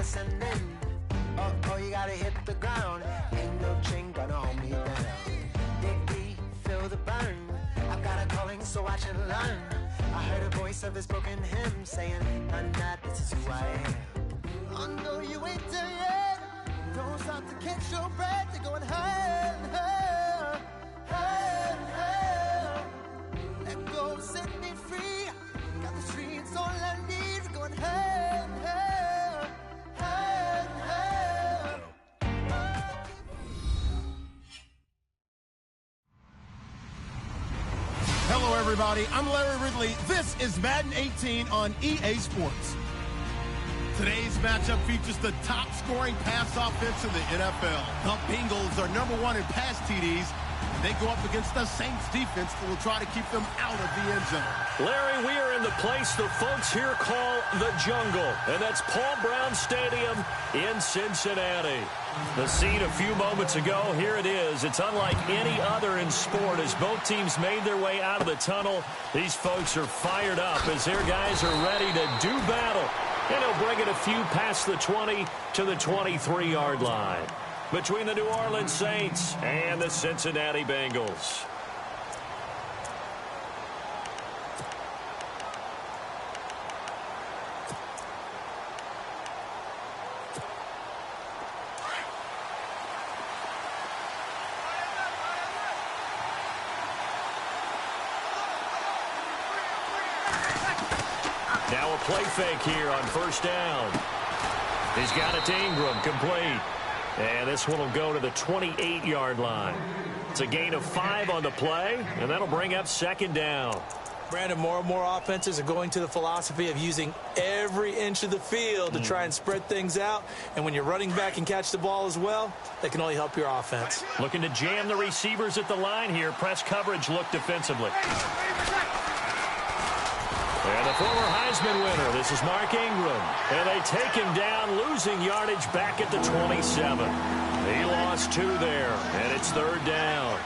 ascending. Oh, you gotta hit the ground. Ain't no chain gonna hold me down. Dig deep, feel the burn. I've got a calling, so watch and learn. I heard a voice of his broken hymn saying, "I'm not, this is who I am." I know you ain't there yet. Don't stop to catch your breath. You're going higher and higher, higher and higher. Let go, set me free. Got the streets all I need. Going higher and higher, higher and higher. Hello, everybody. I'm Larry Ridley. This is Madden 18 on EA Sports. Today's matchup features the top-scoring pass offense in the NFL. The Bengals are #1 in pass TDs. They go up against the Saints defense that will try to keep them out of the end zone. Larry, we are in the place the folks here call the Jungle, and that's Paul Brown Stadium in Cincinnati. The scene a few moments ago, here it is. It's unlike any other in sport as both teams made their way out of the tunnel. These folks are fired up as their guys are ready to do battle. And he'll bring it a few past the 20 to the 23-yard line between the New Orleans Saints and the Cincinnati Bengals. Now a play fake here on first down. He's got it to Ingram, complete. And this one will go to the 28-yard line. It's a gain of 5 on the play, and that'll bring up second down. Brandon, more and more offenses are going to the philosophy of using every inch of the field to try and spread things out. And when you're running back and catch the ball as well, that can only help your offense. Looking to jam the receivers at the line here. Press coverage look defensively. And the former Heisman winner, this is Mark Ingram. And they take him down, losing yardage back at the 27. He lost 2 there, and it's third down.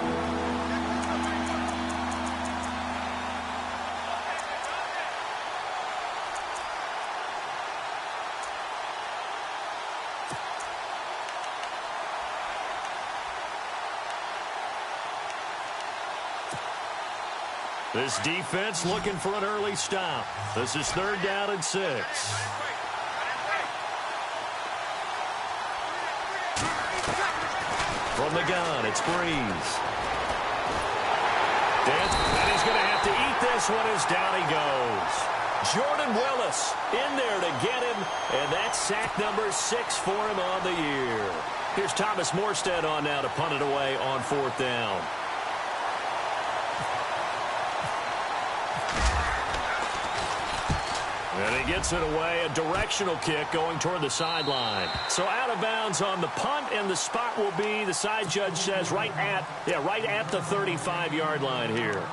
This defense looking for an early stop. This is third down and 6. From the gun, it's Breeze. And he's going to have to eat this one as down he goes. Jordan Willis in there to get him, and that's sack number 6 for him on the year. Here's Thomas Morstead on now to punt it away on fourth down. And he gets it away, a directional kick going toward the sideline. So out of bounds on the punt, and the spot will be, the side judge says, right at the 35-yard line here.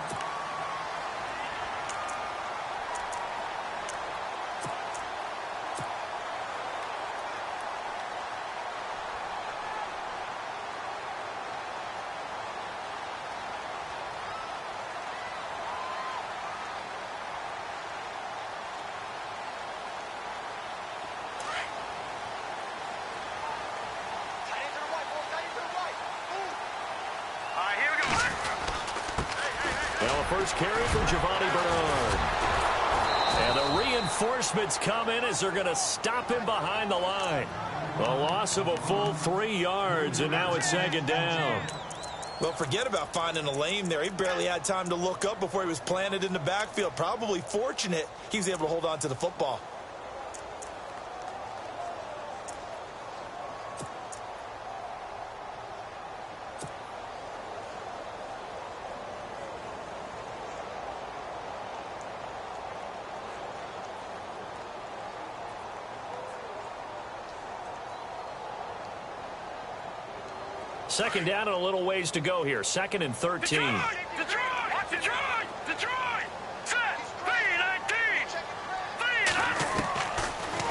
First carry from Giovanni Bernard. And the reinforcements come in as they're going to stop him behind the line. A loss of a full 3 yards, and now it's second down. Well, forget about finding a lane there. He barely had time to look up before he was planted in the backfield. Probably fortunate he was able to hold on to the football. Second down and a little ways to go here. 2nd and 13. Detroit! Set! B-19!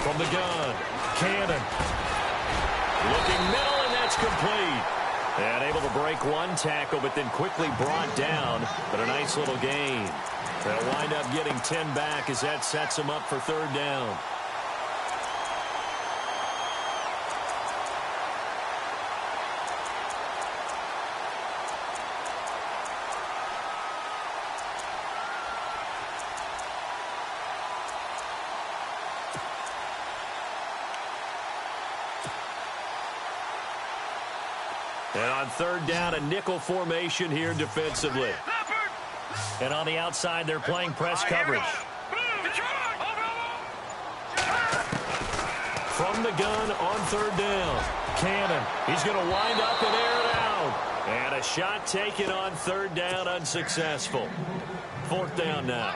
From the gun, Cannon. Looking middle, and that's complete. And able to break one tackle, but then quickly brought down. But a nice little gain. They'll wind up getting 10 back as that sets them up for third down. And on third down, a nickel formation here defensively. And on the outside, they're playing press coverage. From the gun on third down. Cannon. He's going to wind up and air it out. And a shot taken on third down, unsuccessful. Fourth down now.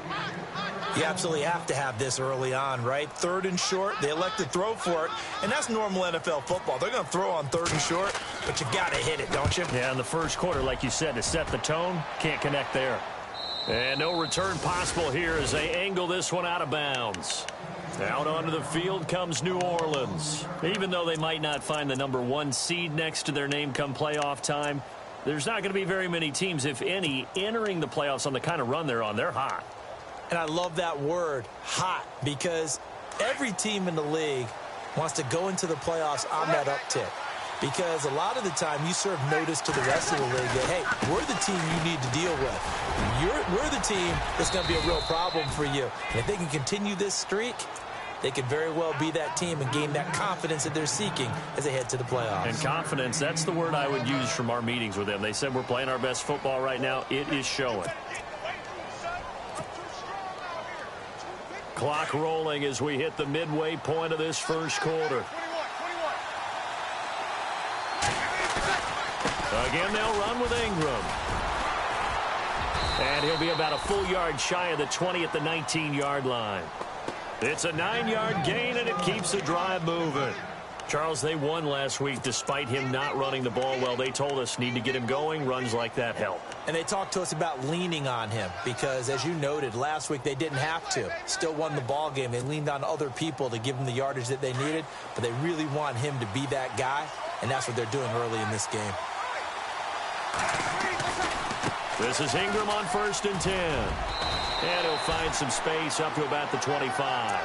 You absolutely have to have this early on, right? Third and short, they elect to throw for it, and that's normal NFL football. They're going to throw on third and short, but you got to hit it, don't you? Yeah, in the first quarter, like you said, to set the tone, can't connect there. And no return possible here as they angle this one out of bounds. Out onto the field comes New Orleans. Even though they might not find the #1 seed next to their name come playoff time, there's not going to be very many teams, if any, entering the playoffs on the kind of run they're on. They're hot. And I love that word, hot, because every team in the league wants to go into the playoffs on that uptick. Because a lot of the time you serve notice to the rest of the league that, hey, we're the team you need to deal with. We're the team that's going to be a real problem for you. And if they can continue this streak, they could very well be that team and gain that confidence that they're seeking as they head to the playoffs. And confidence, that's the word I would use from our meetings with them. They said we're playing our best football right now. It is showing. Clock rolling as we hit the midway point of this first quarter. Again, they'll run with Ingram. And he'll be about a full yard shy of the 20 at the 19-yard line. It's a 9-yard gain, and it keeps the drive moving. Charles, they won last week despite him not running the ball well. They told us need to get him going. Runs like that help. And they talked to us about leaning on him because, as you noted, last week they didn't have to. Still won the ball game. They leaned on other people to give them the yardage that they needed, but they really want him to be that guy, and that's what they're doing early in this game. This is Ingram on 1st and 10. And he'll find some space up to about the 25.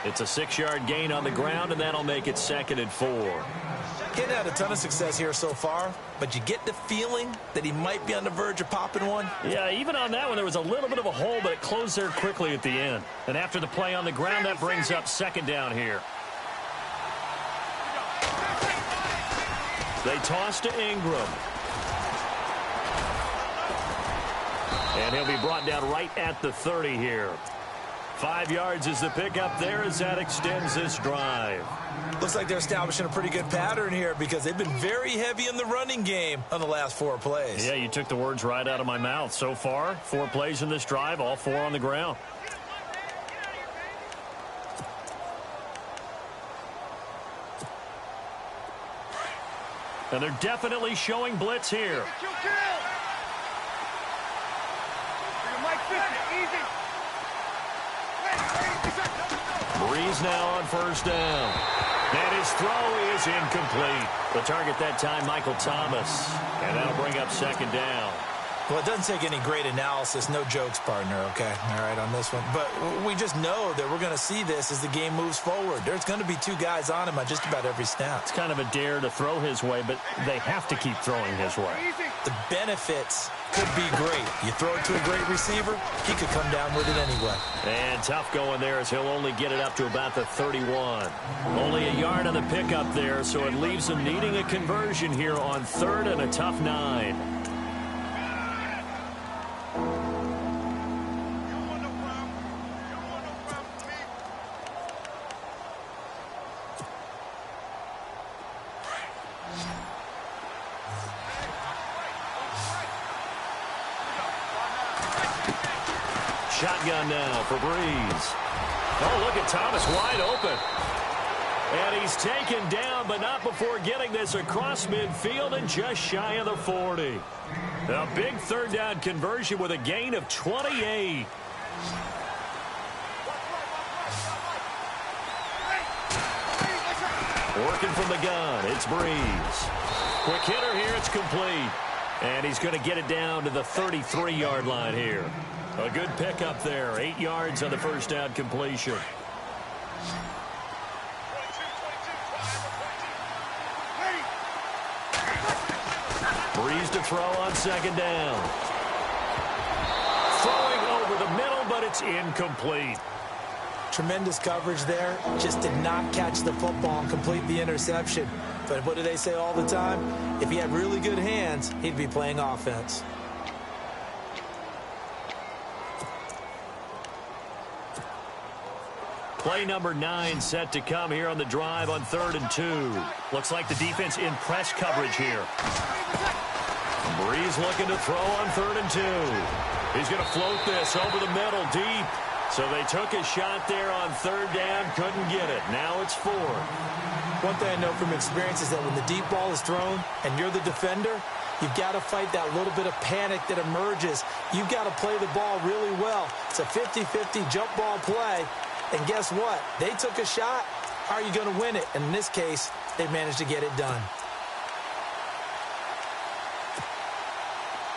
It's a 6-yard gain on the ground, and that'll make it 2nd and 4. He hadn't had a ton of success here so far, but you get the feeling that he might be on the verge of popping one. Yeah, even on that one, there was a little bit of a hole, but it closed there quickly at the end. And after the play on the ground, that brings up 2nd down here. They toss to Ingram. And he'll be brought down right at the 30 here. 5 yards is the pickup there as that extends this drive. Looks like they're establishing a pretty good pattern here because they've been very heavy in the running game on the last 4 plays. Yeah, you took the words right out of my mouth. So far, 4 plays in this drive, all 4 on the ground. And they're definitely showing blitz here. Breeze now on 1st down. And his throw is incomplete. The target that time, Michael Thomas. And that'll bring up 2nd down. Well, it doesn't take any great analysis. No jokes, partner, okay? All right, on this one. But we just know that we're going to see this as the game moves forward. There's going to be 2 guys on him on just about every snap. It's kind of a dare to throw his way, but they have to keep throwing his way. The benefits could be great. You throw it to a great receiver, he could come down with it anyway. And tough going there as he'll only get it up to about the 31. Only a yard on the pickup there, so it leaves him needing a conversion here on 3rd and a tough 9. Shotgun now for Breeze. Oh, look at Thomas wide open. And he's taken down, but not before getting this across midfield and just shy of the 40. A big 3rd down conversion with a gain of 28. Working from the gun, it's Breeze. Quick hitter here, it's complete. And he's going to get it down to the 33-yard line here. A good pickup there. 8 yards on the 1st down completion. Breeze to throw on 2nd down. Throwing over the middle, but it's incomplete. Tremendous coverage there. Just did not catch the football and complete the interception. But what do they say all the time? If he had really good hands, he'd be playing offense. Play number 9 set to come here on the drive on 3rd and 2. Looks like the defense in press coverage here. Breeze looking to throw on 3rd and 2. He's going to float this over the middle deep. So they took a shot there on 3rd down, couldn't get it. Now it's 4th. One thing I know from experience is that when the deep ball is thrown and you're the defender, you've got to fight that little bit of panic that emerges. You've got to play the ball really well. It's a 50-50 jump ball play. And guess what? They took a shot. How are you going to win it? And in this case, they managed to get it done.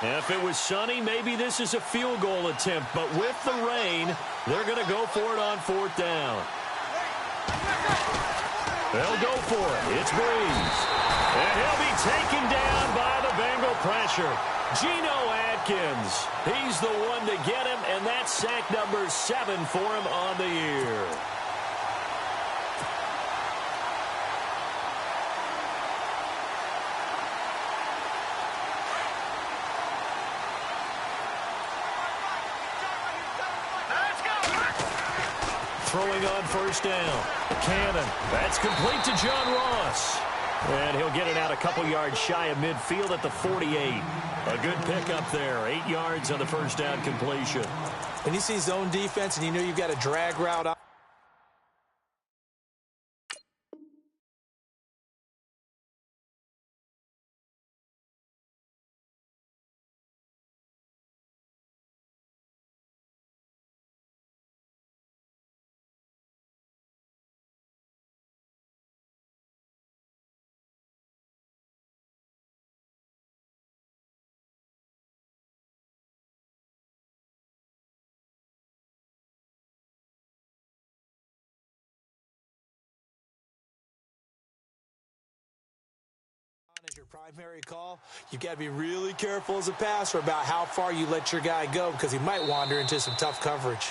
If it was sunny, maybe this is a field goal attempt. But with the rain, they're going to go for it on 4th down. They'll go for it. It's Breeze. And he'll be taken down by the Bengal pressure. Geno Atkins. He's the one to get him, and that's sack number 7 for him on the year. Throwing on 1st down. Cannon. That's complete to John Ross. And he'll get it out a couple yards shy of midfield at the 48. A good pickup there. 8 yards on the 1st down completion. When you see zone defense and you know you've got a drag route out, as your primary call, you've got to be really careful as a passer about how far you let your guy go because he might wander into some tough coverage.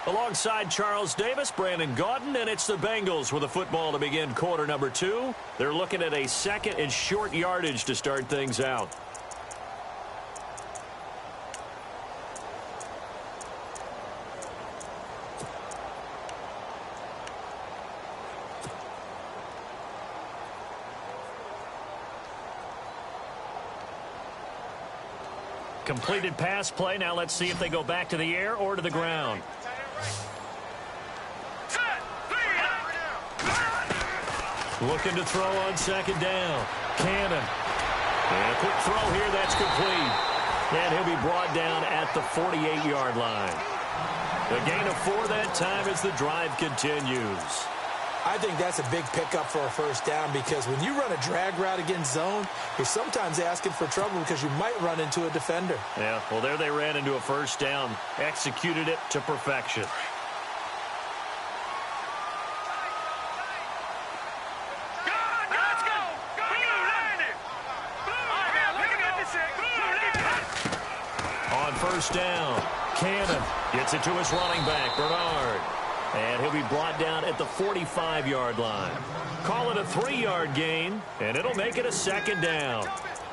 Alongside Charles Davis, Brandon Gaudin, and it's the Bengals with a football to begin quarter number 2. They're looking at a 2nd and short yardage to start things out. Completed pass play. Now let's see if they go back to the air or to the ground. Looking to throw on 2nd down. Cannon. And a quick throw here. That's complete. And he'll be brought down at the 48-yard line. A gain of 4 that time as the drive continues. I think that's a big pickup for a 1st down because when you run a drag route against zone, you're sometimes asking for trouble because you might run into a defender. Yeah, well, there they ran into a 1st down. Executed it to perfection. On 1st down, Cannon gets it to his running back, Bernard. And he'll be brought down at the 45-yard line. Call it a 3-yard gain, and it'll make it a 2nd down.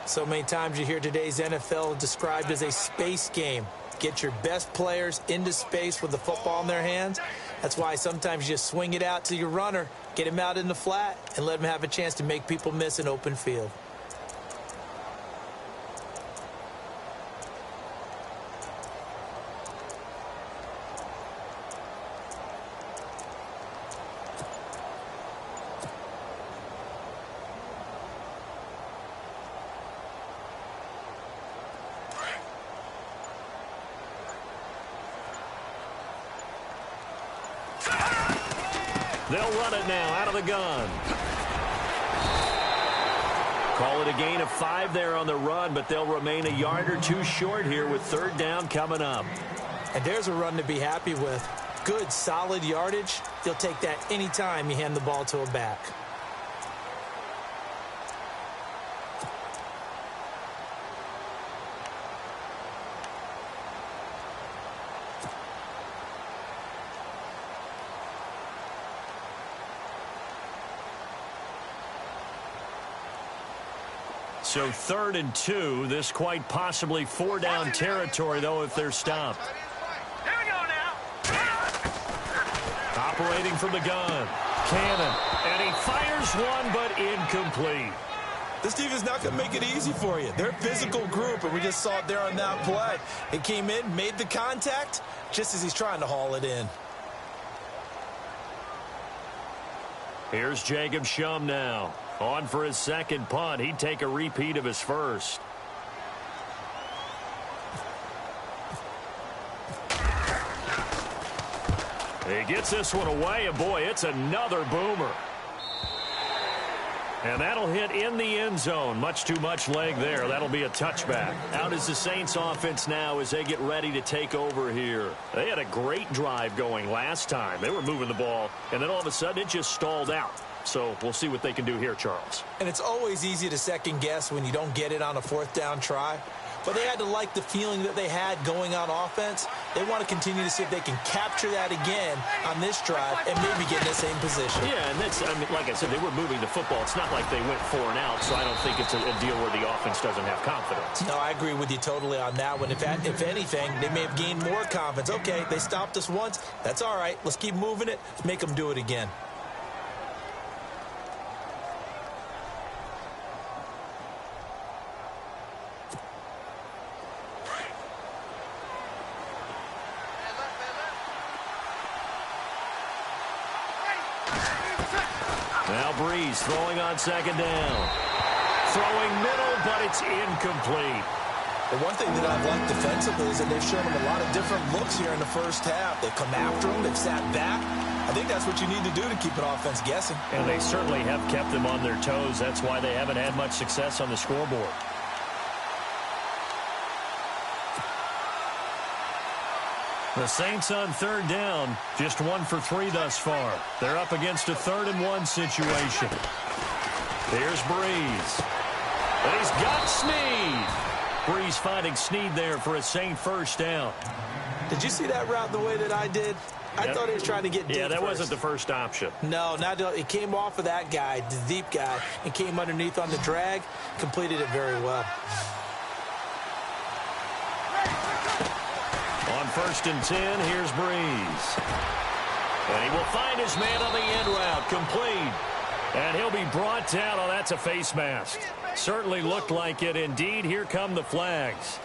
So many times you hear today's NFL described as a space game. Get your best players into space with the football in their hands. That's why sometimes you just swing it out to your runner, get him out in the flat, and let him have a chance to make people miss an open field. They'll run it now out of the gun. Call it a gain of 5 there on the run, but they'll remain a yard or 2 short here with 3rd down coming up. And there's a run to be happy with. Good, solid yardage. You'll take that anytime you hand the ball to a back. So 3rd and 2. This quite possibly 4-down territory, though, if they're stopped. Here we go now. Operating from the gun. Cannon. And he fires one, but incomplete. This team is not going to make it easy for you. They're a physical group, and we just saw it there on that play. It came in, made the contact, just as he's trying to haul it in. Here's Jacob Shum now. On for his second punt. He'd take a repeat of his first. He gets this one away, and boy, it's another boomer. And that'll hit in the end zone. Much too much leg there. That'll be a touchback. Out is the Saints offense now as they get ready to take over here. They had a great drive going last time. They were moving the ball, and then all of a sudden it just stalled out. So we'll see what they can do here, Charles. And it's always easy to second guess when you don't get it on a 4th down try. But they had to like the feeling that they had going on offense. They want to continue to see if they can capture that again on this drive and maybe get in the same position. Yeah, and that's, I mean, like I said, they were moving the football. It's not like they went 4 and out, so I don't think it's a deal where the offense doesn't have confidence. No, I agree with you totally on that one. If anything, they may have gained more confidence. Okay, they stopped us once. That's all right. Let's keep moving it. Let's make them do it again. Now Breeze throwing on 2nd down. Throwing middle, but it's incomplete. The one thing that I've liked defensively is that they've shown them a lot of different looks here in the first half. They've come after them. They've sat back. I think that's what you need to do to keep an offense guessing. And they certainly have kept them on their toes. That's why they haven't had much success on the scoreboard. The Saints on 3rd down, just 1 for 3 thus far. They're up against a 3rd and 1 situation. Here's Breeze. And he's got Snead. Breeze finding Snead there for a Saint first down. Did you see that route the way that I did? I thought he was trying to get deep. Yeah, that wasn't the first option. No, it came off of that guy, the deep guy, and came underneath on the drag, completed it very well. On 1st and 10, here's Breeze. And he will find his man on the end route, complete. And he'll be brought down. Oh, that's a face mask. Certainly looked like it. Indeed, here come the flags.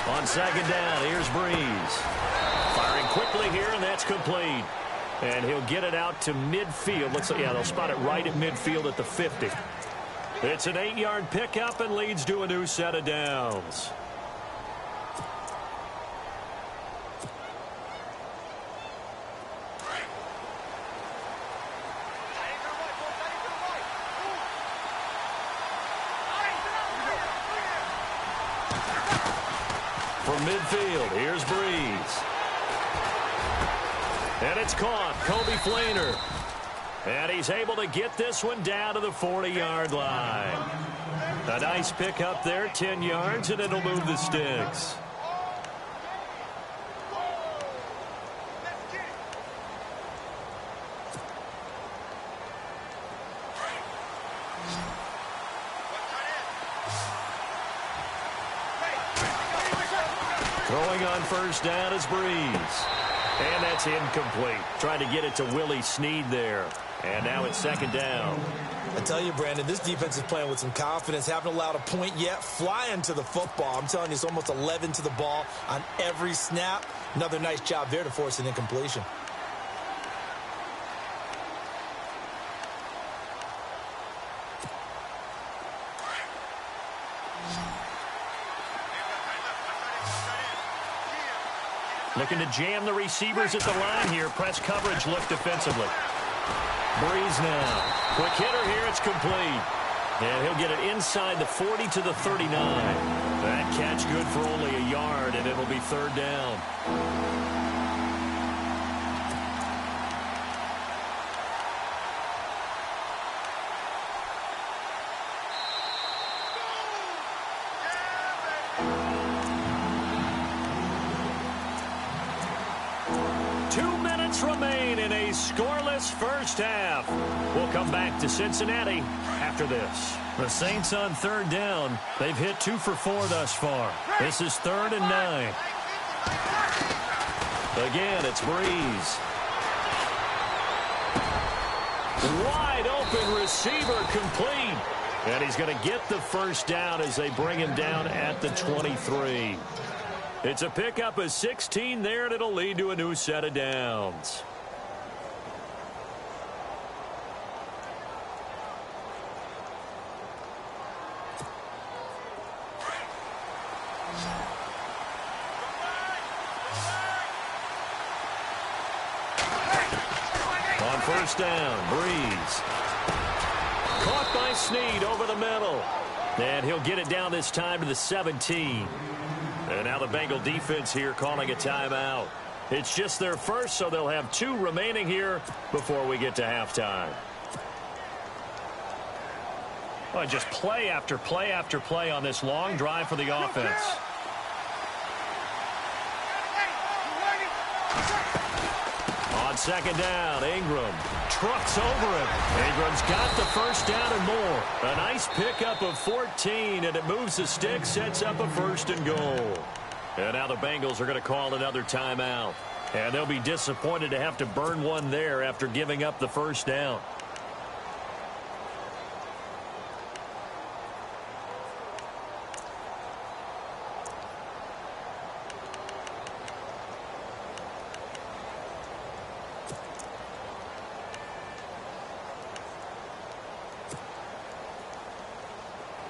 On 2nd down, here's Breeze. Firing quickly here, and that's complete. And he'll get it out to midfield. They'll spot it right at midfield at the 50. It's an 8-yard pickup and leads to a new set of downs. From midfield, here's Breeze. And it's caught. Kobe Flainer. And he's able to get this one down to the 40-yard line. A nice pick up there, 10 yards, and it'll move the sticks. Throwing on 1st down is Breeze. And that's incomplete. Trying to get it to Willie Snead there. And now it's 2nd down. I tell you, Brandon, this defense is playing with some confidence. Haven't allowed a point yet. Flying to the football. I'm telling you, it's almost 11 to the ball on every snap. Another nice job there to force an incompletion. Looking to jam the receivers at the line here. Press coverage look defensively. Breeze now. Quick hitter here. It's complete. And he'll get it inside the 40 to the 39. That catch good for only a yard, and it'll be 3rd down. scoreless first half. We'll come back to Cincinnati after this. The Saints on third down. They've hit 2 for 4 thus far. This is 3rd and 9. Again, it's Breeze. Wide open receiver complete. And he's going to get the first down as they bring him down at the 23. It's a pickup of 16 there, and it'll lead to a new set of downs. On first down, Breeze. Caught by Snead over the middle. And he'll get it down this time to the 17. And now the Bengal defense here calling a timeout. It's just their first, so they'll have 2 remaining here before we get to halftime. Well, just play after play after play on this long drive for the offense. On second down, Ingram trucks over him. Ingram's got the first down and more. A nice pickup of 14, and it moves the stick, sets up a 1st and goal. And now the Bengals are going to call another timeout. And they'll be disappointed to have to burn one there after giving up the first down.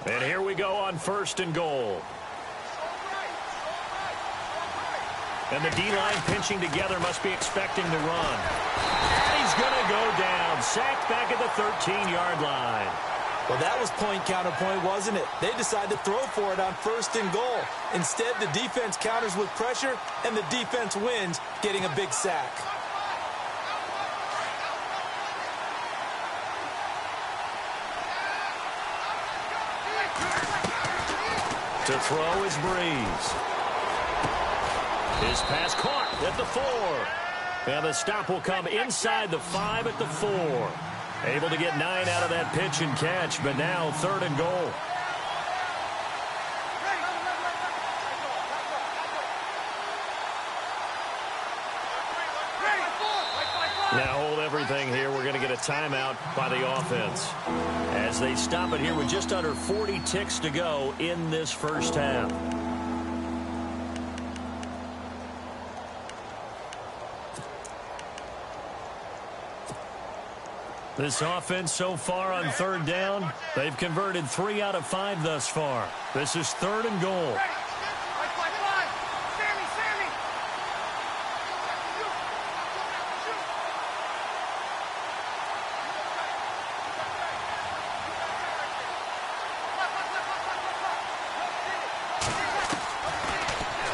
And here we go on 1st and goal. And the D-line pinching together, must be expecting to run. And he's going to go down. Sacked back at the 13-yard line. Well, that was point counterpoint, wasn't it? They decided to throw for it on 1st and goal. Instead, the defense counters with pressure, and the defense wins, getting a big sack. To throw is Breeze. His pass caught at the 4. And the stop will come inside the 5 at the 4. Able to get 9 out of that pitch and catch, but now 3rd and goal. Now hold everything here. We're going to get a timeout by the offense as they stop it here with just under 40 ticks to go in this first half. This offense so far on 3rd down, they've converted 3 out of 5 thus far. This is 3rd and goal.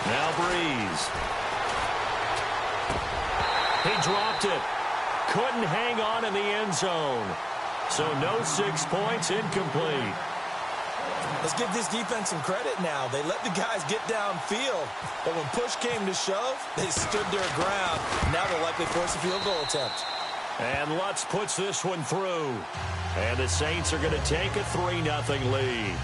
Now Breeze. He dropped it. Couldn't hang on in the end zone. So no 6 points, incomplete. Let's give this defense some credit now. They let the guys get downfield. But when push came to shove, they stood their ground. Now they'll likely force a field goal attempt. And Lutz puts this one through. And the Saints are going to take a 3-0 lead.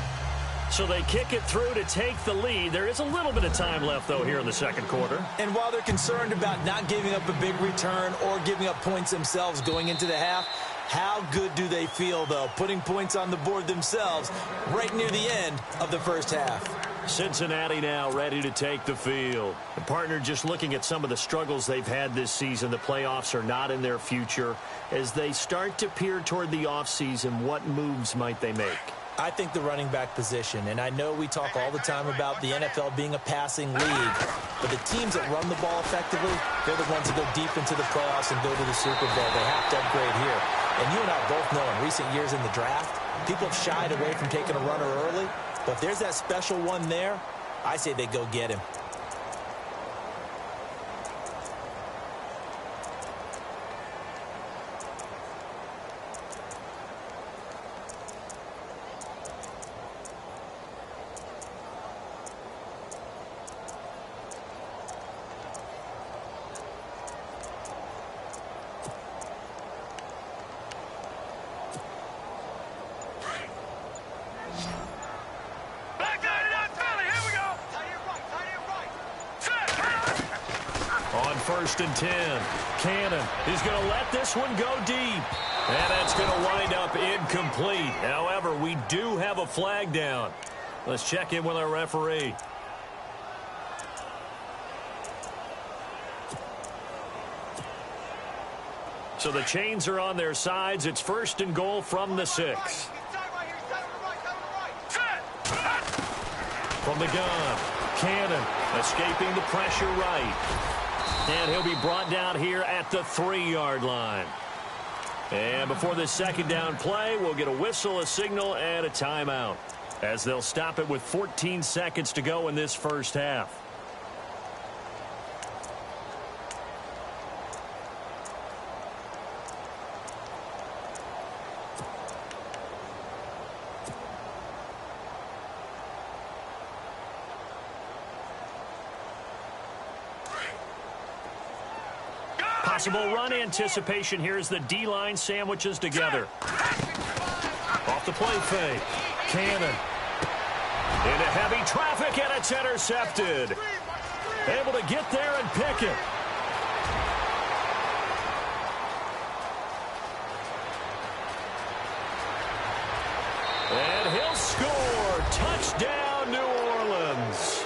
So they kick it through to take the lead. There is a little bit of time left, though, here in the second quarter. And while they're concerned about not giving up a big return or giving up points themselves going into the half, how good do they feel, though, putting points on the board themselves right near the end of the first half? Cincinnati now ready to take the field. The partner just looking at some of the struggles they've had this season. The playoffs are not in their future. As they start to peer toward the offseason, what moves might they make? I think the running back position, and I know we talk all the time about the NFL being a passing league, but the teams that run the ball effectively, they're the ones that go deep into the playoffs and go to the Super Bowl. They have to upgrade here. And you and I both know in recent years in the draft, people have shied away from taking a runner early, but if there's that special one there, I say they go get him. 1st and 10. Cannon is going to let this one go deep. And that's going to wind up incomplete. However, we do have a flag down. Let's check in with our referee. So the chains are on their sides. It's 1st and goal from the 6. From the gun, Cannon escaping the pressure right. And he'll be brought down here at the 3-yard line. And before this 2nd down play, we'll get a whistle, a signal, and a timeout, as they'll stop it with 14 seconds to go in this first half. Possible run anticipation here as the D-line sandwiches together. Off the play fake. Cannon. Into heavy traffic, and it's intercepted. Able to get there and pick it. And he'll score. Touchdown, New Orleans.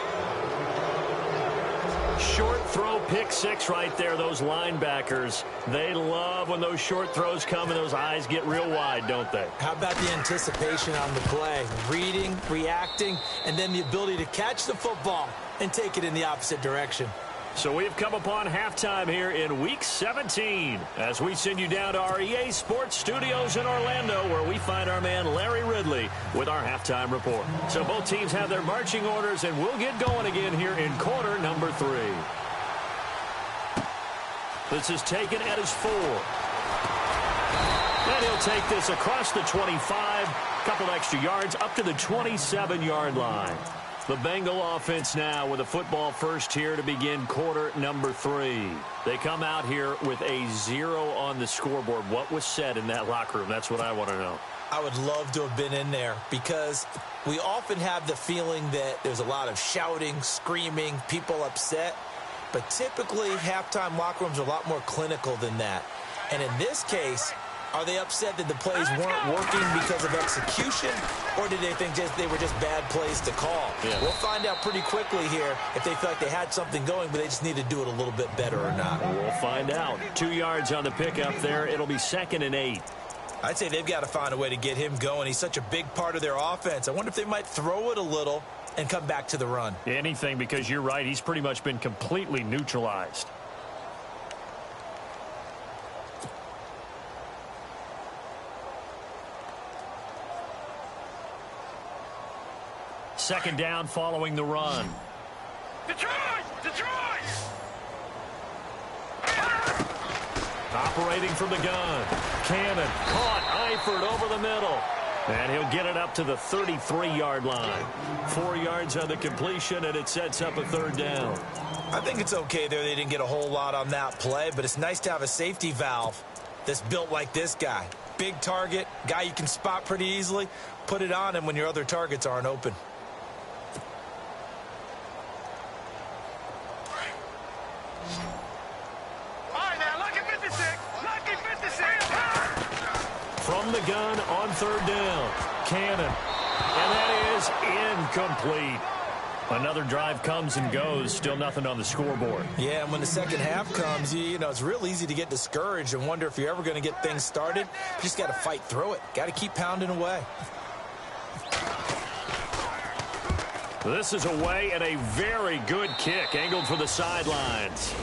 Short throw, pick 6 right there. Those linebackers, they love when those short throws come and those eyes get real wide, don't they? How about the anticipation on the play? Reading, reacting, and then the ability to catch the football and take it in the opposite direction. So we've come upon halftime here in Week 17 as we send you down to our EA Sports Studios in Orlando, where we find our man Larry Ridley with our halftime report. So both teams have their marching orders, and we'll get going again here in quarter number 3. This is taken at his 4. And he'll take this across the 25, couple extra yards up to the 27-yard line. The Bengal offense now with a football first here to begin quarter number 3. They come out here with a 0 on the scoreboard. What was said in that locker room? That's what I want to know. I would love to have been in there, because we often have the feeling that there's a lot of shouting, screaming, people upset. But typically, halftime locker rooms are a lot more clinical than that. And in this case, are they upset that the plays weren't working because of execution, or did they think they were just bad plays to call? Yeah. We'll find out pretty quickly here if they feel like they had something going, but they just need to do it a little bit better or not. We'll find out. 2 yards on the pickup there. It'll be 2nd and 8. I'd say they've got to find a way to get him going. He's such a big part of their offense. I wonder if they might throw it a little and come back to the run. Anything, because you're right. He's pretty much been completely neutralized. Second down following the run. Detroit! Detroit! Operating from the gun. Cannon caught Eifert over the middle. And he'll get it up to the 33-yard line. 4 yards on the completion, and it sets up a 3rd down. I think it's okay there. They didn't get a whole lot on that play, but it's nice to have a safety valve that's built like this guy. Big target, guy you can spot pretty easily. Put it on him when your other targets aren't open. From the gun on 3rd down. Cannon. And that is incomplete. Another drive comes and goes. Still nothing on the scoreboard. Yeah, and when the second half comes, you know, it's real easy to get discouraged and wonder if you're ever going to get things started. You just got to fight through it. Got to keep pounding away. This is away, and a very good kick angled for the sidelines.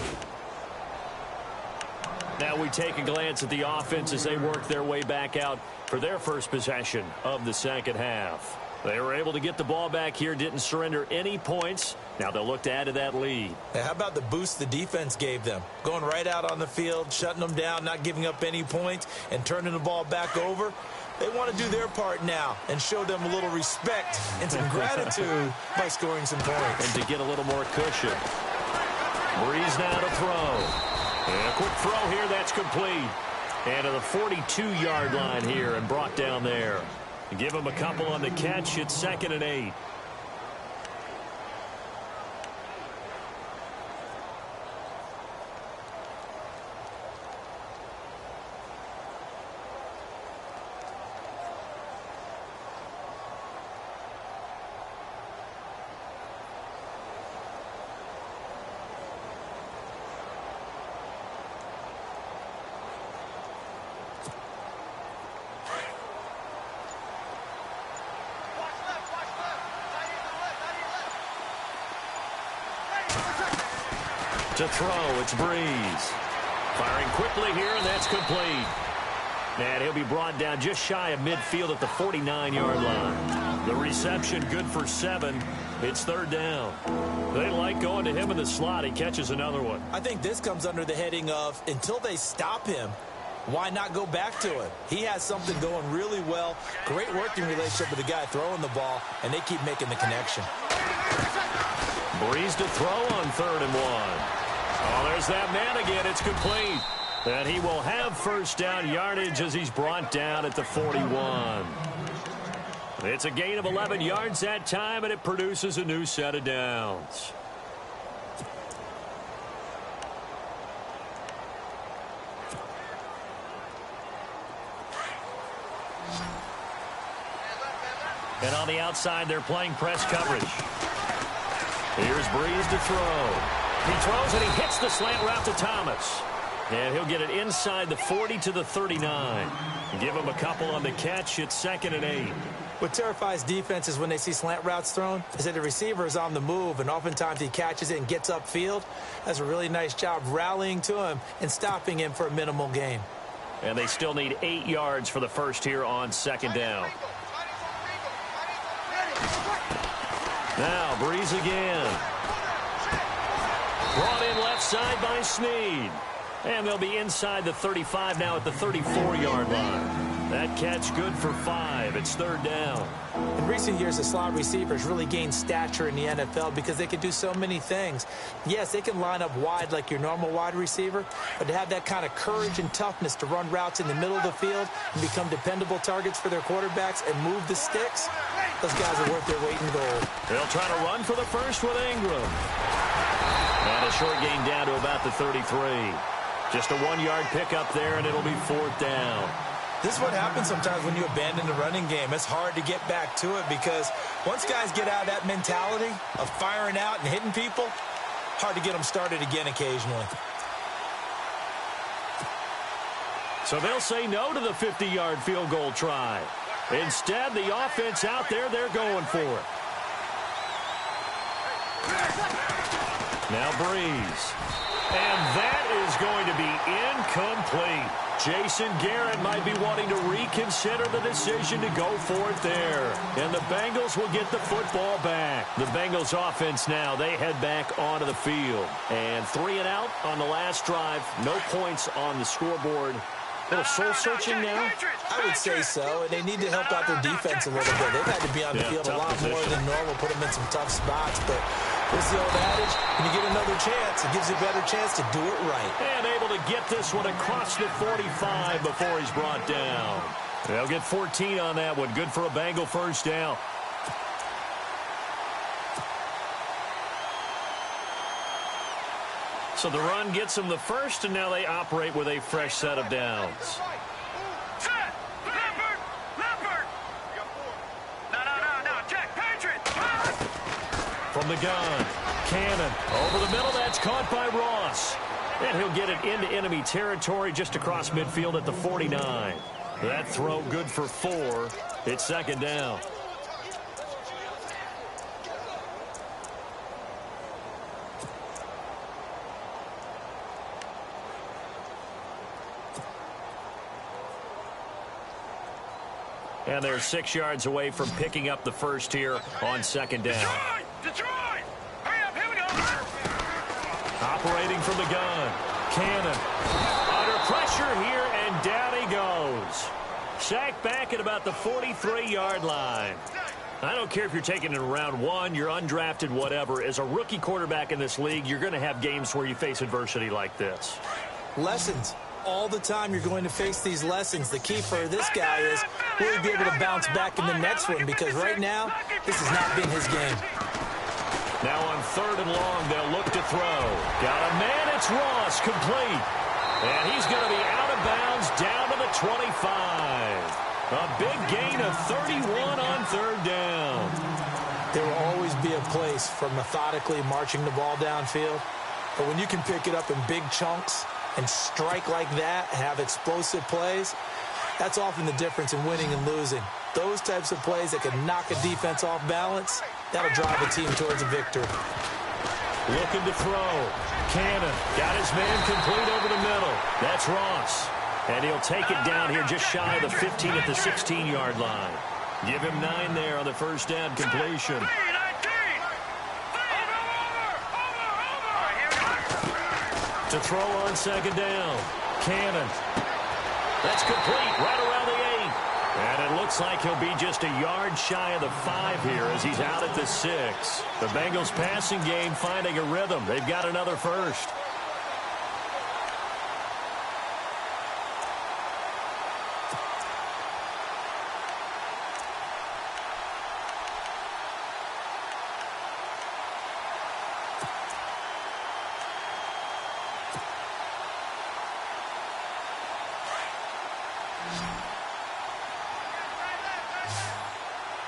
Now we take a glance at the offense as they work their way back out for their first possession of the second half. They were able to get the ball back here, didn't surrender any points. Now they'll look to add to that lead. Now, how about the boost the defense gave them? Going right out on the field, shutting them down, not giving up any points, and turning the ball back over. They want to do their part now and show them a little respect and some gratitude by scoring some points. And to get a little more cushion. Breeze now to throw. And a quick throw here, that's complete. And to the 42-yard line here and brought down there. Give him a couple on the catch. It's 2nd and 8. To throw, it's Breeze. Firing quickly here, and that's complete. And he'll be brought down just shy of midfield at the 49-yard line. The reception good for 7. It's third down. They like going to him in the slot. He catches another one. I think this comes under the heading of until they stop him, why not go back to him? He has something going really well. Great working relationship with the guy throwing the ball, and they keep making the connection. Breeze to throw on 3rd and 1. Oh, there's that man again. It's complete. And he will have first down yardage as he's brought down at the 41. It's a gain of 11 yards that time, and it produces a new set of downs. And on the outside, they're playing press coverage. Here's Breeze to throw. He throws and he hits the slant route to Thomas. And he'll get it inside the 40 to the 39. Give him a couple on the catch. It's 2nd and 8. What terrifies defenses when they see slant routes thrown is that the receiver is on the move, and oftentimes he catches it and gets upfield. Does a really nice job rallying to him and stopping him for a minimal gain. And they still need 8 yards for the first here on 2nd down. Now Breeze again. Brought in left side by Snead. And they'll be inside the 35 now at the 34-yard line. That catch good for 5. It's 3rd down. In recent years, the slot receivers really gained stature in the NFL because they can do so many things. Yes, they can line up wide like your normal wide receiver, but to have that kind of courage and toughness to run routes in the middle of the field and become dependable targets for their quarterbacks and move the sticks, those guys are worth their weight in gold. They'll try to run for the first with Ingram. And a short gain down to about the 33. Just a 1-yard pickup there, and it'll be 4th down. This is what happens sometimes when you abandon the running game. It's hard to get back to it because once guys get out of that mentality of firing out and hitting people, hard to get them started again occasionally. So they'll say no to the 50-yard field goal try. Instead, the offense out there, they're going for it. Now Breeze. And that is going to be incomplete. Jason Garrett might be wanting to reconsider the decision to go for it there. And the Bengals will get the football back. The Bengals offense now, they head back onto the field. And 3 and out on the last drive. No points on the scoreboard. A little soul-searching now? I would say so, and they need to help out their defense a little bit. They've had to be on the field a lot more than normal, put them in some tough spots. But what's the old adage? When you get another chance, it gives you a better chance to do it right. And able to get this one across the 45 before he's brought down. They'll get 14 on that one. Good for a Bengal first down. So the run gets them the first, and now they operate with a fresh set of downs. From the gun, Cannon over the middle. That's caught by Ross. And he'll get it into enemy territory just across midfield at the 49. That throw good for 4. It's 2nd down. And they're 6 yards away from picking up the first here on 2nd down. Detroit! Hurry up, here we go! Operating from the gun. Cannon. Under pressure here, and down he goes. Sacked back at about the 43-yard line. I don't care if you're taking it in round 1, you're undrafted, whatever. As a rookie quarterback in this league, you're going to have games where you face adversity like this. Lessons. All the time you're going to face these lessons. The key for this guy is will he be able to bounce back in the next one, because right now this has not been his game. Now on 3rd and long, they'll look to throw. Got a man, it's Ross, complete. And he's going to be out of bounds down to the 25. A big gain of 31 on 3rd down. There will always be a place for methodically marching the ball downfield, but when you can pick it up in big chunks and strike like that, have explosive plays, that's often the difference in winning and losing. Those types of plays that can knock a defense off balance, that'll drive a team towards a victory. Looking to throw. Cannon got his man complete over the middle. That's Ross. And he'll take it down here just shy of the 15 at the 16-yard line. Give him 9 there on the first down completion. To throw on second down. Cannon. That's complete right around the 8. And it looks like he'll be just a yard shy of the 5 here as he's out at the 6. The Bengals passing game finding a rhythm. They've got another first.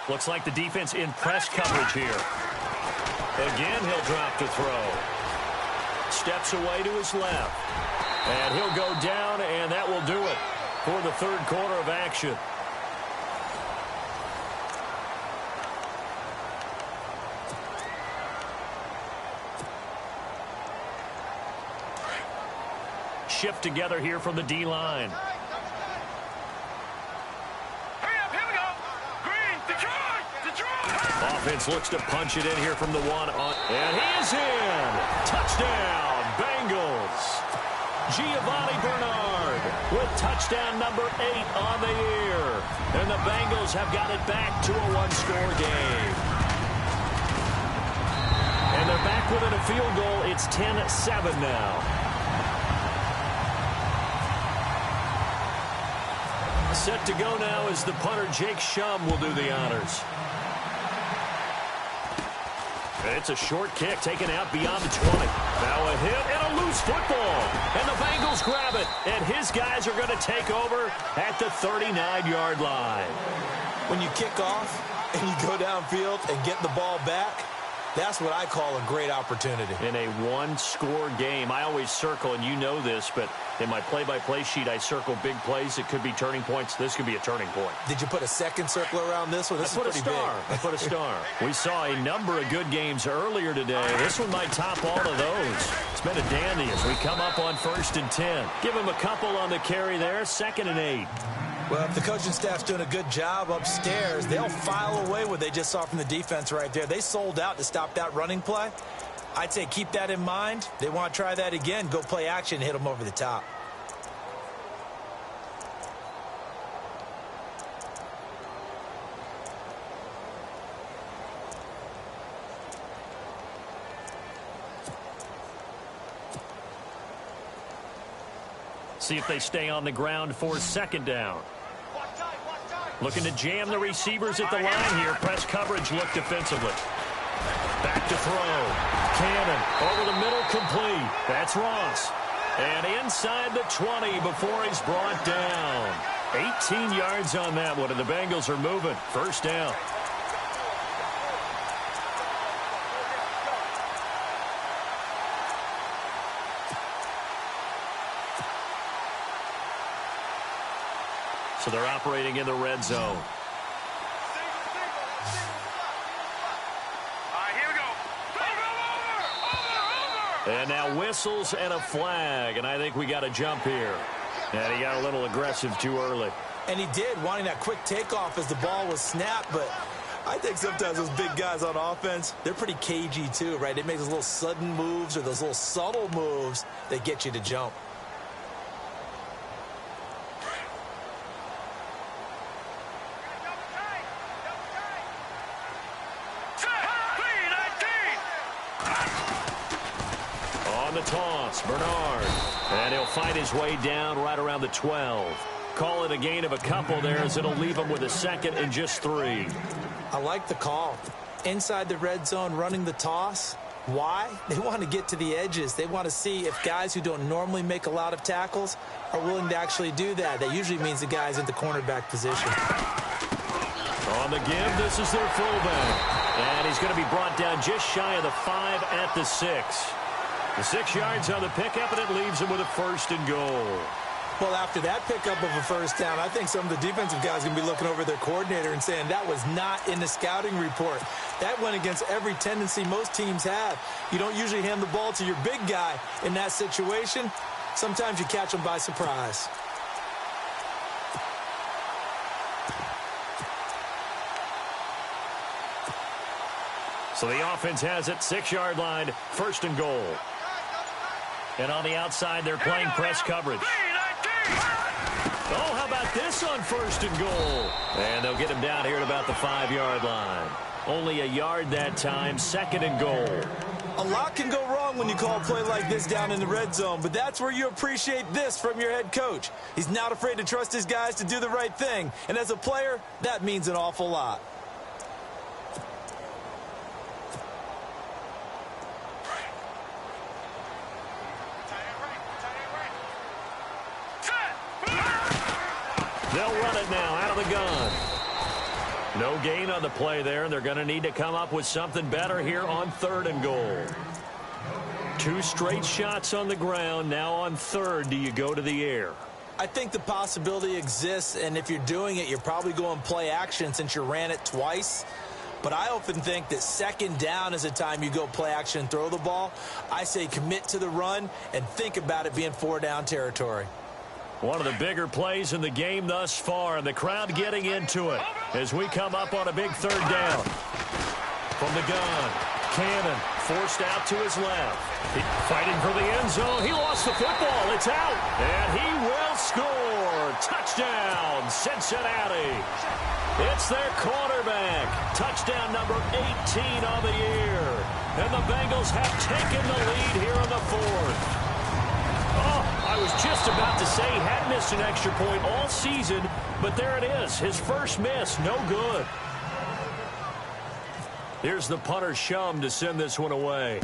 Looks like the defense in press coverage here. Again, he'll drop to throw. Steps away to his left. And he'll go down, and that will do it for the third quarter of action. Shift together here from the D-line. Offense looks to punch it in here from the 1 on, and he is in. Touchdown, Bengals. Giovanni Bernard with touchdown number 8 on the year. And the Bengals have got it back to a 1-score game. And they're back within a field goal. It's 10-7 now. Set to go now as the punter Jake Shum will do the honors. It's a short kick taken out beyond the 20. Now a hit and a loose football. And the Bengals grab it. And his guys are going to take over at the 39-yard line. When you kick off and you go downfield and get the ball back, that's what I call a great opportunity. In a 1-score game, I always circle, and you know this, but in my play-by-play sheet, I circle big plays. It could be turning points. This could be a turning point. Did you put a second circle around this one? This is pretty big. I put a star. We saw a number of good games earlier today. This one might top all of those. It's been a dandy as we come up on 1st and 10. Give him a couple on the carry there. 2nd and 8. Well, if the coaching staff's doing a good job upstairs, they'll file away what they just saw from the defense right there. They sold out to stop that running play. I'd say keep that in mind. They want to try that again. Go play action, hit them over the top. See if they stay on the ground for 2nd down. Looking to jam the receivers at the line here. Press coverage look defensively. Back to throw. Cannon over the middle, complete. That's Ross. And inside the 20 before he's brought down. 18 yards on that one, and the Bengals are moving. 1st down. So they're operating in the red zone. All right, here we go. Over. And now whistles and a flag, and I think we got a jump here. And he got a little aggressive too early. And he did, wanting that quick takeoff as the ball was snapped, but I think sometimes those big guys on offense, they're pretty cagey too, right? They make those little sudden moves or those little subtle moves that get you to jump. On the toss, Bernard. And he'll fight his way down right around the 12. Call it a gain of a couple there as it'll leave him with a 2nd and just 3. I like the call. Inside the red zone, running the toss. Why? They want to get to the edges. They want to see if guys who don't normally make a lot of tackles are willing to actually do that. That usually means the guy's in the cornerback position. On the give, this is their fullback. And he's going to be brought down just shy of the 5 at the 6. The 6 yards on the pickup, and it leaves him with a 1st and goal. Well, after that pickup of a first down, I think some of the defensive guys are going to be looking over their coordinator and saying that was not in the scouting report. That went against every tendency most teams have. You don't usually hand the ball to your big guy in that situation. Sometimes you catch them by surprise. So the offense has it, 6-yard line, 1st and goal. And on the outside, they're playing press coverage. Oh, how about this on 1st and goal? And they'll get him down here at about the 5-yard line. Only a yard that time, 2nd and goal. A lot can go wrong when you call a play like this down in the red zone, but that's where you appreciate this from your head coach. He's not afraid to trust his guys to do the right thing, and as a player, that means an awful lot. They'll run it now out of the gun. No gain on the play there, and they're going to need to come up with something better here on 3rd and goal. 2 straight shots on the ground. Now on 3rd, do you go to the air? I think the possibility exists, and if you're doing it, you're probably going play action since you ran it twice. But I often think that 2nd down is a time you go play action and throw the ball. I say commit to the run and think about it being 4-down territory. One of the bigger plays in the game thus far, and the crowd getting into it as we come up on a big 3rd down. From the gun, Cannon forced out to his left. Fighting for the end zone. He lost the football. It's out, and he will score. Touchdown, Cincinnati. It's their quarterback. Touchdown number 18 on the year. And the Bengals have taken the lead here in the 4th. Oh, I was just about to say he had missed an extra point all season, but there it is. His first miss, no good. Here's the punter Shum to send this one away.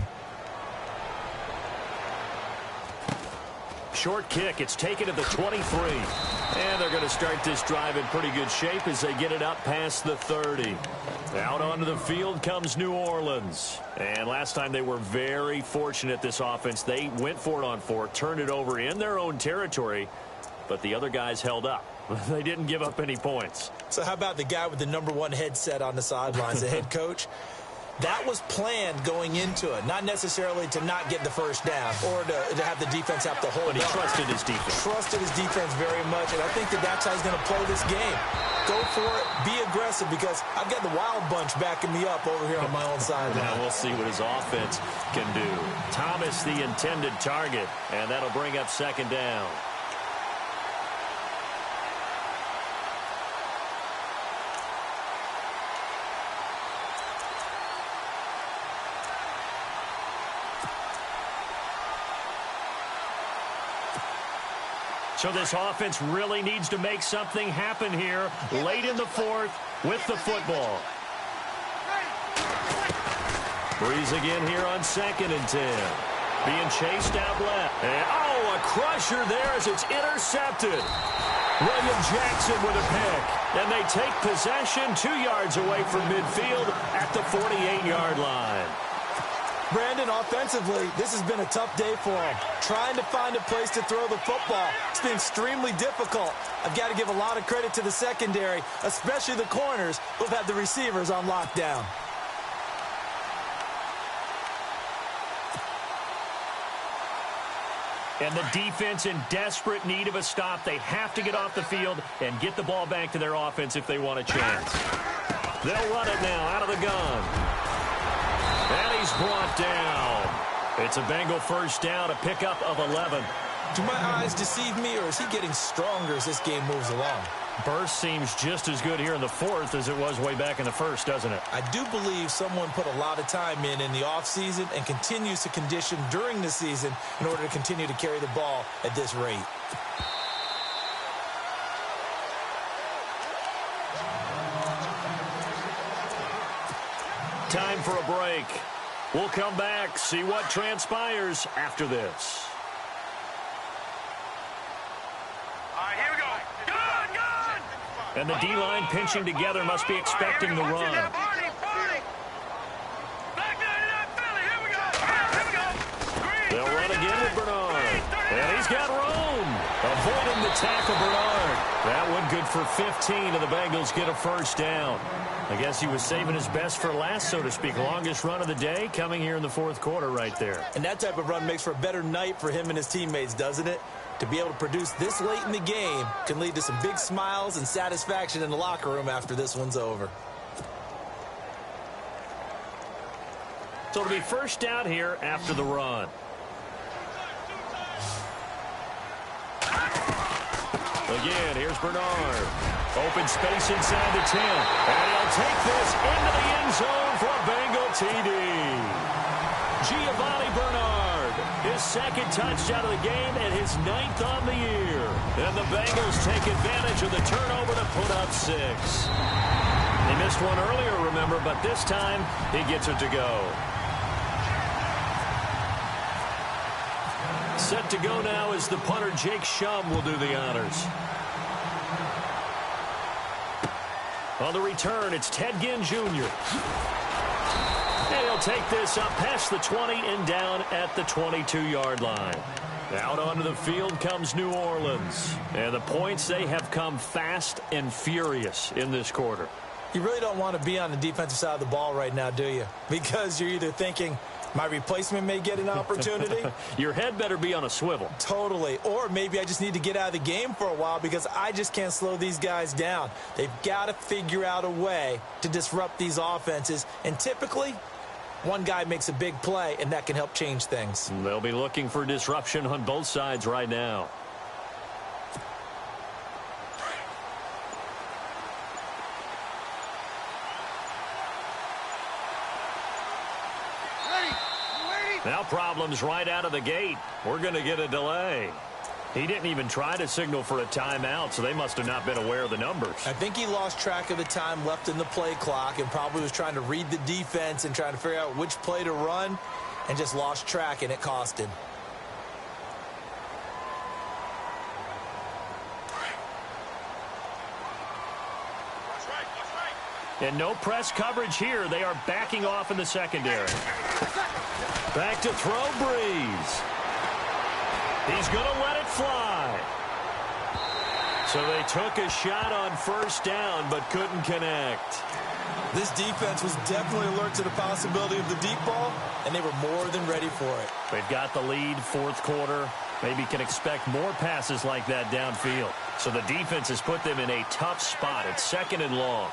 Short kick. It's taken at the 23. And they're going to start this drive in pretty good shape as they get it up past the 30. Out onto the field comes New Orleans. And last time they were very fortunate, this offense. They went for it on 4, turned it over in their own territory, but the other guys held up. They didn't give up any points. So how about the guy with the #1 headset on the sidelines, the head coach? That was planned going into it, not necessarily to not get the first down or to have the defense have to hold But he up. trusted his defense. Trusted his defense very much, and I think that's how he's going to play this game. Go for it, be aggressive, because I've got the wild bunch backing me up over here on my own side. Now we'll see what his offense can do. Thomas the intended target, and that'll bring up 2nd down. So this offense really needs to make something happen here late in the 4th with the football. Breeze again here on 2nd and 10. Being chased out left. And, oh, a crusher there as it's intercepted. William Jackson with a pick. And they take possession 2 yards away from midfield at the 48-yard line. Brandon, offensively, this has been a tough day for him. Trying to find a place to throw the football. It's been extremely difficult. I've got to give a lot of credit to the secondary, especially the corners who've had the receivers on lockdown. And the defense in desperate need of a stop. They have to get off the field and get the ball back to their offense if they want a chance. They'll run it now out of the gun. And he's brought down. It's a Bengal first down, a pickup of 11. Do my eyes deceive me, or is he getting stronger as this game moves along? Burst seems just as good here in the 4th as it was way back in the 1st, doesn't it? I do believe someone put a lot of time in the offseason and continues to condition during the season in order to continue to carry the ball at this rate. Time for a break. We'll come back, see what transpires after this. All right, here we go. Good. And the D-line pinching together must be expecting the run. They'll run again with Bernard. And he's got room. A avoiding the tackle, Bernard. That one good for 15, and the Bengals get a first down. I guess he was saving his best for last, so to speak. Longest run of the day coming here in the fourth quarter right there. And that type of run makes for a better night for him and his teammates, doesn't it? To be able to produce this late in the game can lead to some big smiles and satisfaction in the locker room after this one's over. So it'll be first down here after the run. Again, here's Bernard. Open space inside the 10. And he'll take this into the end zone for a Bengal TD. Giovanni Bernard, his second touchdown of the game and his 9th on the year. And the Bengals take advantage of the turnover to put up 6. They missed one earlier, remember, but this time he gets it to go. Set to go now as the punter Jake Shum will do the honors. On the return, it's Ted Ginn Jr. And he'll take this up past the 20 and down at the 22-yard line. Out onto the field comes New Orleans. And the points, they have come fast and furious in this quarter. You really don't want to be on the defensive side of the ball right now, do you? Because you're either thinking, my replacement may get an opportunity. Your head better be on a swivel. Totally. Or maybe I just need to get out of the game for a while because I just can't slow these guys down. They've got to figure out a way to disrupt these offenses. And typically, one guy makes a big play, and that can help change things. They'll be looking for disruption on both sides right now. Now problems right out of the gate. We're going to get a delay. He didn't even try to signal for a timeout, so they must have not been aware of the numbers. I think he lost track of the time left in the play clock and probably was trying to read the defense and trying to figure out which play to run and just lost track, and it cost him. And no press coverage here. They are backing off in the secondary. Back to throw, Breeze. He's going to let it fly. So they took a shot on first down but couldn't connect. This defense was definitely alert to the possibility of the deep ball, and they were more than ready for it. They've got the lead, fourth quarter. Maybe can expect more passes like that downfield. So the defense has put them in a tough spot. It's second and long.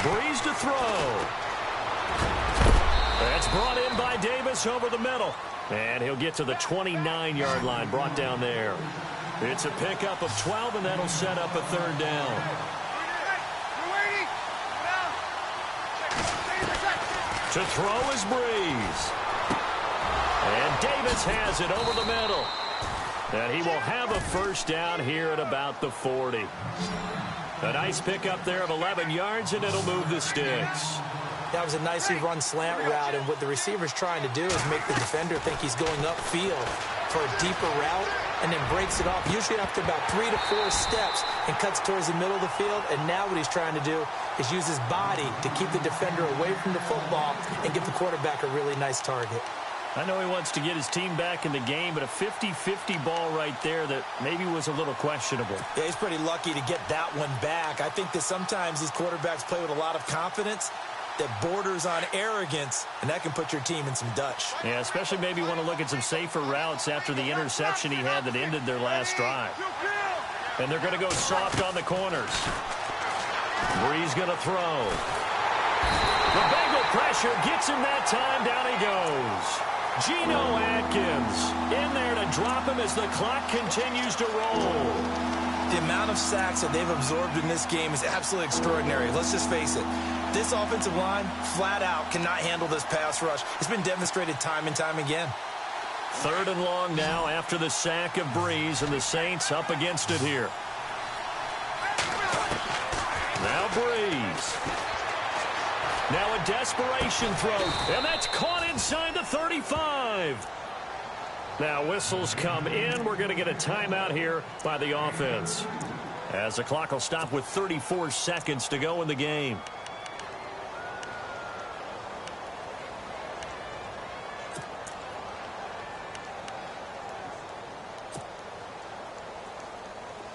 Breeze to throw. That's brought in by Davis over the middle. And he'll get to the 29-yard line, brought down there. It's a pickup of 12, and that'll set up a third down. To throw is Breeze. And Davis has it over the middle. And he will have a first down here at about the 40. A nice pickup there of 11 yards, and it'll move the sticks. That was a nicely run slant route, and what the receiver's trying to do is make the defender think he's going upfield for a deeper route and then breaks it off, usually after about 3 to 4 steps, and cuts towards the middle of the field. And now what he's trying to do is use his body to keep the defender away from the football and give the quarterback a really nice target. I know he wants to get his team back in the game, but a 50-50 ball right there that maybe was a little questionable. Yeah, he's pretty lucky to get that one back. I think that sometimes these quarterbacks play with a lot of confidence that borders on arrogance, and that can put your team in some Dutch. Yeah, especially maybe want to look at some safer routes after the interception he had that ended their last drive. And they're going to go soft on the corners. Breeze going to throw. The Bengal pressure gets him that time. Down he goes. Geno Atkins in there to drop him as the clock continues to roll. The amount of sacks that they've absorbed in this game is absolutely extraordinary. Let's just face it. This offensive line, flat out, cannot handle this pass rush. It's been demonstrated time and time again. Third and long now after the sack of Breeze, and the Saints up against it here. Now Breeze. Now a desperation throw, and that's caught inside the 35. Now whistles come in. We're going to get a timeout here by the offense, as the clock will stop with 34 seconds to go in the game.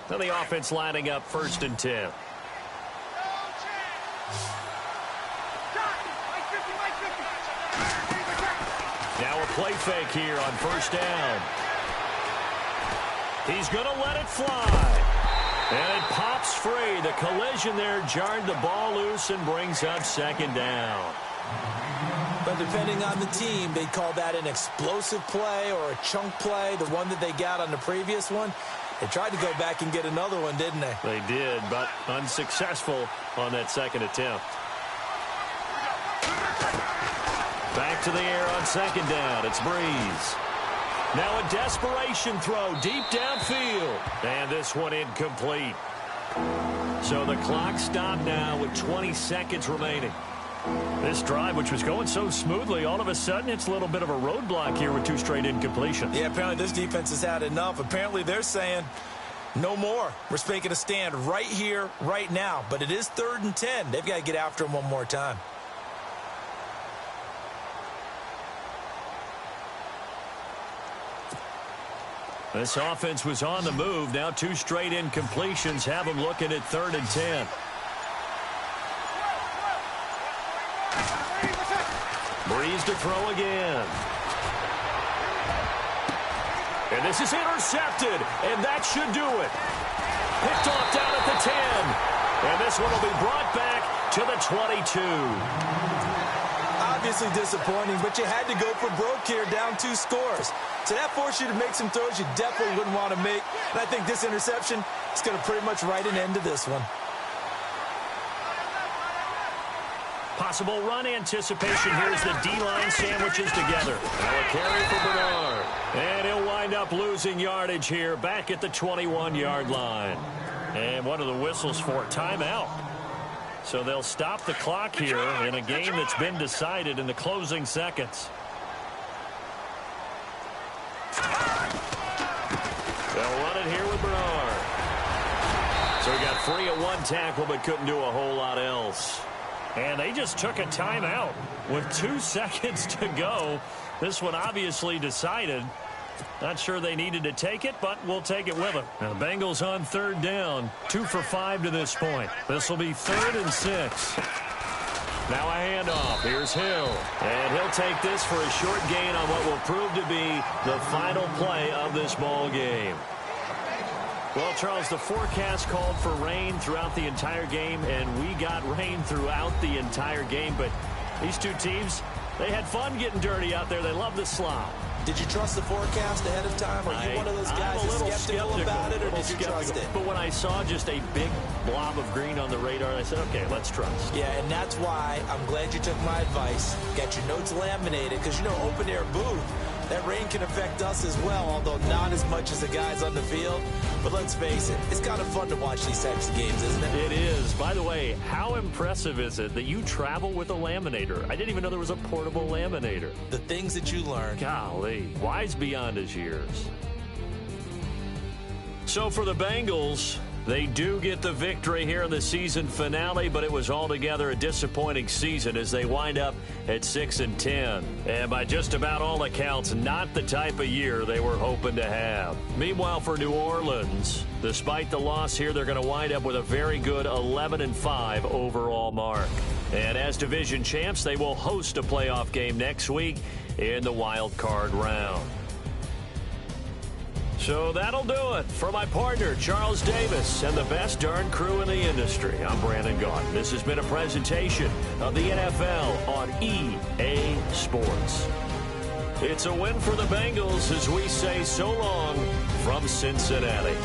So the offense lining up 1st and 10. Now a play fake here on 1st down. He's going to let it fly. And it pops free. The collision there jarred the ball loose and brings up 2nd down. But depending on the team, they'd call that an explosive play or a chunk play, the one that they got on the previous one. They tried to go back and get another one, didn't they? They did, but unsuccessful on that 2nd attempt. Back to the air on 2nd down. It's Breeze. Now a desperation throw deep downfield. And this one incomplete. So the clock stopped now with 20 seconds remaining. This drive, which was going so smoothly, all of a sudden it's a little bit of a roadblock here with 2 straight incompletions. Yeah, apparently this defense has had enough. Apparently they're saying no more. We're making a stand right here, right now. But it is 3rd and 10. They've got to get after him one more time. This offense was on the move. Now 2 straight incompletions have them looking at 3rd and 10. Breeze to throw again. And this is intercepted, and that should do it. Picked off down at the 10. And this one will be brought back to the 22. Obviously disappointing, but you had to go for broke here, down 2 scores. So that forced you to make some throws you definitely wouldn't want to make. And I think this interception is going to pretty much write an end to this one. Possible run anticipation here as the D-line sandwiches together. Now a carry for Bernard. And he'll wind up losing yardage here back at the 21-yard line. And what are the whistles for? Timeout. So they'll stop the clock here in a game that's been decided in the closing seconds. They'll run it here with Bernard. So he got free at 1 tackle but couldn't do a whole lot else. And they just took a timeout with 2 seconds to go. This one obviously decided. Not sure they needed to take it, but we'll take it with them. Now the Bengals on 3rd down. 2 for 5 to this point. This will be 3rd and 6. Now a handoff. Here's Hill. And he'll take this for a short gain on what will prove to be the final play of this ball game. Well, Charles, the forecast called for rain throughout the entire game, and we got rain throughout the entire game. But these 2 teams, they had fun getting dirty out there. They love the slop. Did you trust the forecast ahead of time? Are you one of those guys who's skeptical about it, or did you trust it? But when I saw just a big blob of green on the radar, I said, okay, let's trust. Yeah, and that's why I'm glad you took my advice. Got your notes laminated, because, you know, open-air booth, that rain can affect us as well, although not as much as the guys on the field. But let's face it, it's kind of fun to watch these types of games, isn't it? It is. By the way, how impressive is it that you travel with a laminator? I didn't even know there was a portable laminator. The things that you learn. Golly, wise beyond his years. So for the Bengals, they do get the victory here in the season finale, but it was altogether a disappointing season as they wind up at 6-10. And by just about all accounts, not the type of year they were hoping to have. Meanwhile, for New Orleans, despite the loss here, they're going to wind up with a very good 11-5 overall mark. And as division champs, they will host a playoff game next week in the wild card round. So that'll do it. For my partner, Charles Davis, and the best darn crew in the industry, I'm Brandon Gaudin. This has been a presentation of the NFL on EA Sports. It's a win for the Bengals as we say so long from Cincinnati.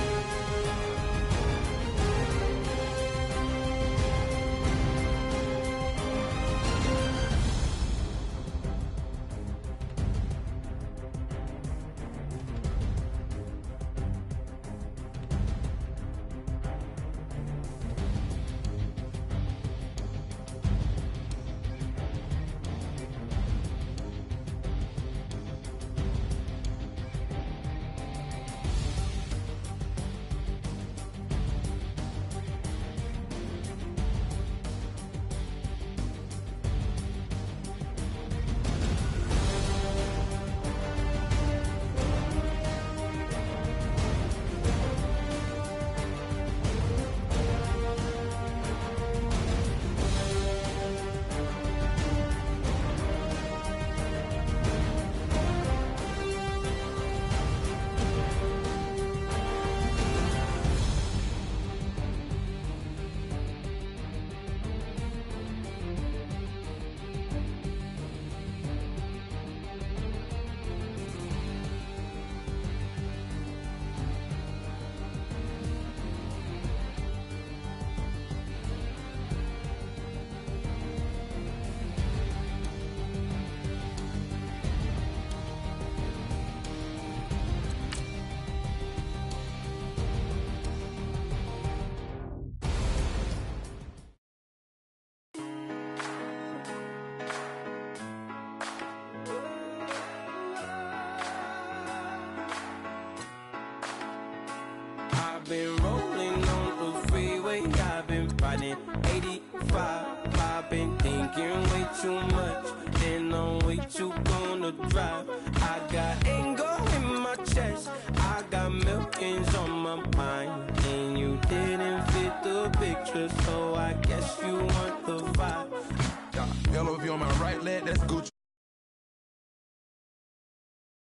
I've been thinking way too much, and I'm way too gonna drive. I got anger in my chest, I got millions on my mind, and you didn't fit the picture, so I guess you